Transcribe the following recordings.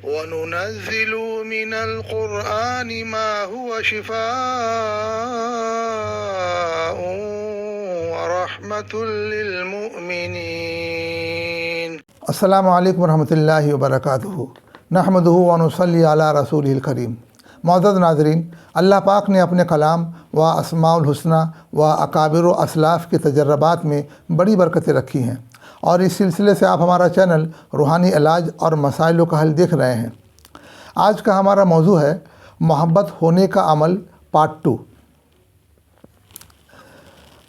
وننزل من القرآن ما هو شفاء ورحمة للمؤمنين. السلام علیکم ورحمۃ اللہ وبرکاتہ. نحمدہ ونصلی علی رسولہ الکریم. معزز ناظرین، اللہ پاک نے اپنے کلام و اسماء الحسنہ و اکابر و اسلاف کے تجربات میں بڑی برکتیں رکھی ہیں، اور اس سلسلے سے آپ ہمارا چینل روحانی علاج اور مسائل کا حل دیکھ رہے ہیں. آج کا ہمارا موضوع ہے محبت ہونے کا عمل پارٹ 2.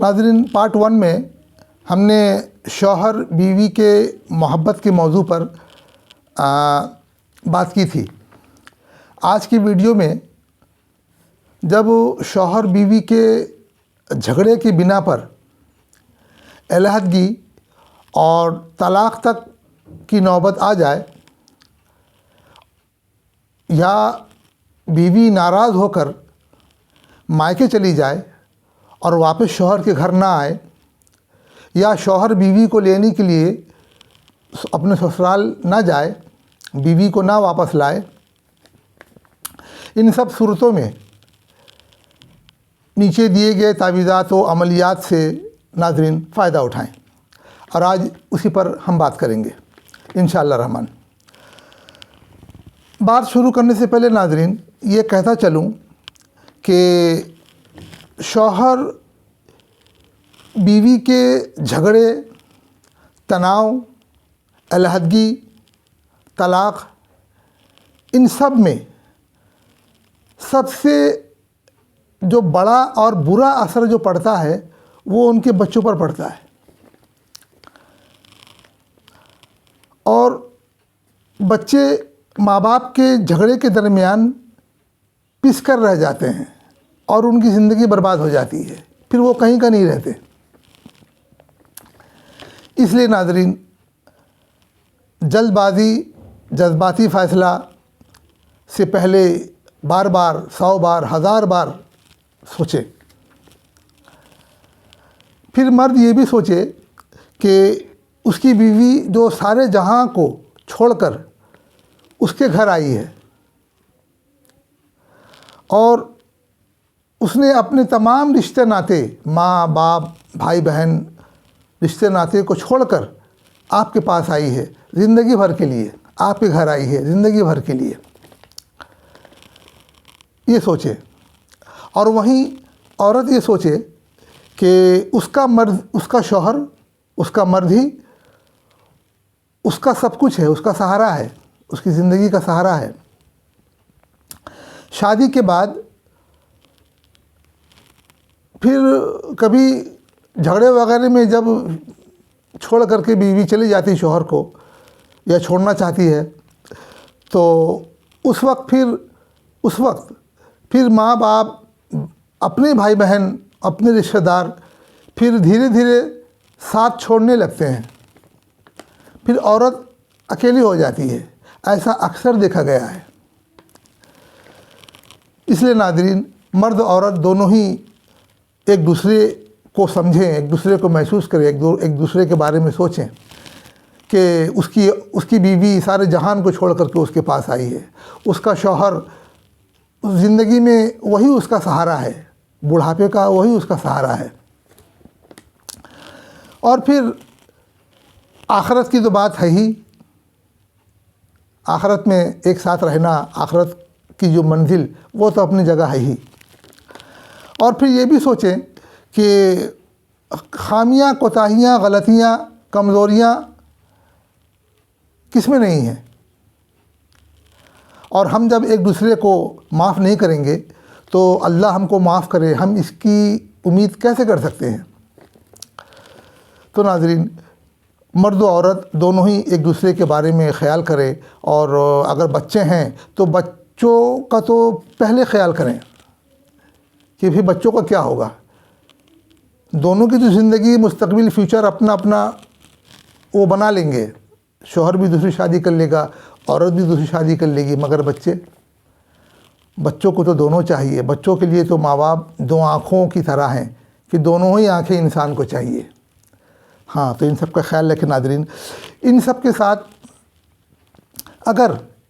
ناظرین، پارٹ 1 میں ہم نے شوہر بیوی کے محبت کے موضوع پر بات کی تھی. آج کی ویڈیو میں جب شوہر بیوی کے جھگڑے کی بنا پر علیحدگی اور طلاق تک کی نوبت آ جائے، یا بیوی ناراض ہو کر مائکے چلی جائے اور واپس شوہر کے گھر نہ آئے، یا شوہر بیوی کو لینے کے لیے اپنے سسرال نہ جائے، بیوی کو نہ واپس لائے، ان سب صورتوں میں نیچے دیے گئے تعویذات و عملیات سے ناظرین فائدہ اٹھائیں، اور آج اسی پر ہم بات کریں گے انشاءاللہ الرحمن. بات شروع کرنے سے پہلے ناظرین یہ کہتا چلوں کہ شوہر بیوی کے جھگڑے، تناؤ، علیحدگی، طلاق، ان سب میں سب سے جو بڑا اور برا اثر جو پڑتا ہے وہ ان کے بچوں پر پڑتا ہے، اور بچے ماں باپ کے جھگڑے کے درمیان پس کر رہ جاتے ہیں اور ان کی زندگی برباد ہو جاتی ہے، پھر وہ کہیں کا نہیں رہتے. اس لیے ناظرین جلد بازی، جذباتی فیصلہ سے پہلے بار بار، 100 بار، 1000 بار سوچے. پھر مرد یہ بھی سوچے کہ اس کی بیوی جو سارے جہاں کو چھوڑ کر اس کے گھر آئی ہے، اور اس نے اپنے تمام رشتے ناطے، ماں باپ، بھائی بہن، رشتے ناطے کو چھوڑ کر آپ کے پاس آئی ہے زندگی بھر کے لیے، آپ کے گھر آئی ہے زندگی بھر کے لیے، یہ سوچے. اور وہیں عورت یہ سوچے کہ اس کا مرد، اس کا شوہر، اس کا مرد ہی اس کا سب کچھ ہے، اس کا سہارا ہے، اس کی زندگی کا سہارا ہے. شادی کے بعد پھر کبھی جھگڑے وغیرہ میں جب چھوڑ کر کے بیوی چلی جاتی شوہر کو، یا چھوڑنا چاہتی ہے، تو اس وقت پھر ماں باپ، اپنے بھائی بہن، اپنے رشتہ دار پھر دھیرے دھیرے ساتھ چھوڑنے لگتے ہیں، پھر عورت اکیلی ہو جاتی ہے. ایسا اکثر دیکھا گیا ہے. اس لیے ناظرین مرد عورت دونوں ہی ایک دوسرے کو سمجھیں، ایک دوسرے کو محسوس کریں، ایک دوسرے کے بارے میں سوچیں کہ اس کی بیوی سارے جہان کو چھوڑ کر کے اس کے پاس آئی ہے، اس کا شوہر زندگی میں وہی اس کا سہارا ہے، بڑھاپے کا وہی اس کا سہارا ہے. اور پھر آخرت کی تو بات ہے ہی، آخرت میں ایک ساتھ رہنا، آخرت کی جو منزل وہ تو اپنی جگہ ہے ہی. اور پھر یہ بھی سوچیں کہ خامیاں، کوتاہیاں، غلطیاں، کمزوریاں کس میں نہیں ہیں، اور ہم جب ایک دوسرے کو معاف نہیں کریں گے تو اللہ ہم کو معاف کرے، ہم اس کی امید کیسے کر سکتے ہیں؟ تو ناظرین مرد و عورت دونوں ہی ایک دوسرے کے بارے میں خیال کریں، اور اگر بچے ہیں تو بچوں کا تو پہلے خیال کریں کہ پھر بچوں کا کیا ہوگا. دونوں کی تو زندگی، مستقبل، فیوچر اپنا اپنا وہ بنا لیں گے. شوہر بھی دوسری شادی کر لے گا، عورت بھی دوسری شادی کر لے گی، مگر بچوں کو تو دونوں چاہیے. بچوں کے لیے تو ماں باپ 2 آنکھوں کی طرح ہیں کہ دونوں ہی آنکھیں انسان کو چاہیے. ہاں، تو ان سب کا خیال رکھیں ناظرین. ان سب کے ساتھ اگر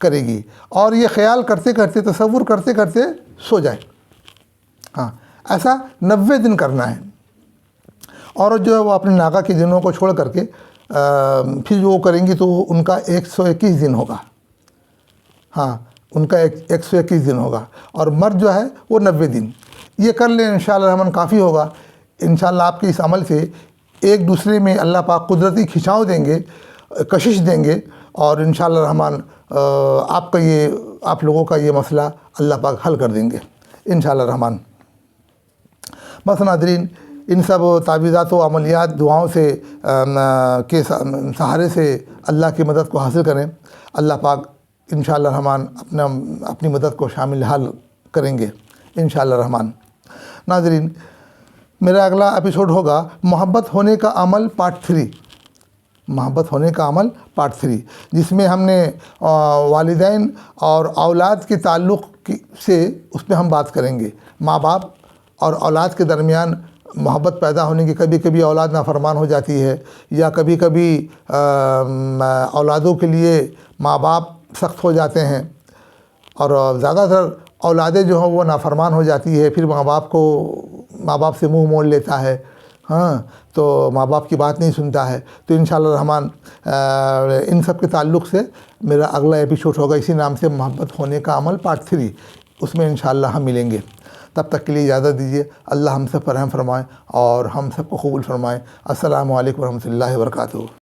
کرے گی اور یہ خیال کرتے کرتے تصور کرتے کرتے سو جائے. ہاں ایسا 90 دن کرنا ہے. عورت جو ہے وہ اپنے ناقہ کے دنوں کو چھوڑ کر کے پھر جو وہ کریں گی تو ان کا 121 دن ہوگا. ہاں ان کا 121 دن ہوگا اور مرد جو ہے وہ 90 دن. یہ کر لیں انشاءاللہ الرحمن کافی ہوگا. انشاءاللہ آپ کے اس عمل سے ایک دوسرے میں اللہ پاک قدرتی کھنچاؤ دیں گے, کشش دیں گے اور انشاءاللہ الرحمن آپ لوگوں کا یہ مسئلہ اللہ پاک حل کر دیں گے انشاءاللہ الرحمن. بس ناظرین, ان سب تعویذات و عملیات دعاؤں سے کے سہارے سے اللہ کی مدد کو حاصل کریں. اللہ پاک انشاءاللہ الرحمن اپنی مدد کو شامل حال کریں گے انشاءاللہ الرحمن. ناظرین, میرا اگلا ایپیسوڈ ہوگا محبت ہونے کا عمل پارٹ 3. محبت ہونے کا عمل پارٹ 3, جس میں ہم نے والدین اور اولاد کے تعلق سے اس پہ ہم بات کریں گے. ماں باپ اور اولاد کے درمیان محبت پیدا ہونے کی کبھی کبھی اولاد نافرمان ہو جاتی ہے, یا کبھی کبھی اولادوں کے لیے ماں باپ سخت ہو جاتے ہیں, اور زیادہ تر اولادیں جو ہیں وہ نافرمان ہو جاتی ہے, پھر ماں باپ سے منہ موڑ لیتا ہے. ہاں تو ماں باپ کی بات نہیں سنتا ہے. تو انشاءاللہ الرحمن ان سب کے تعلق سے میرا اگلا ایپیسوڈ ہوگا اسی نام سے, محبت ہونے کا عمل پارٹ 3. اس میں انشاءاللہ ہم ملیں گے. تب تک کے لیے اجازت دیجیے. اللہ ہم سب پر رحم فرمائے اور ہم سب کو قبول فرمائے. السلام علیکم ورحمۃ اللہ وبرکاتہ.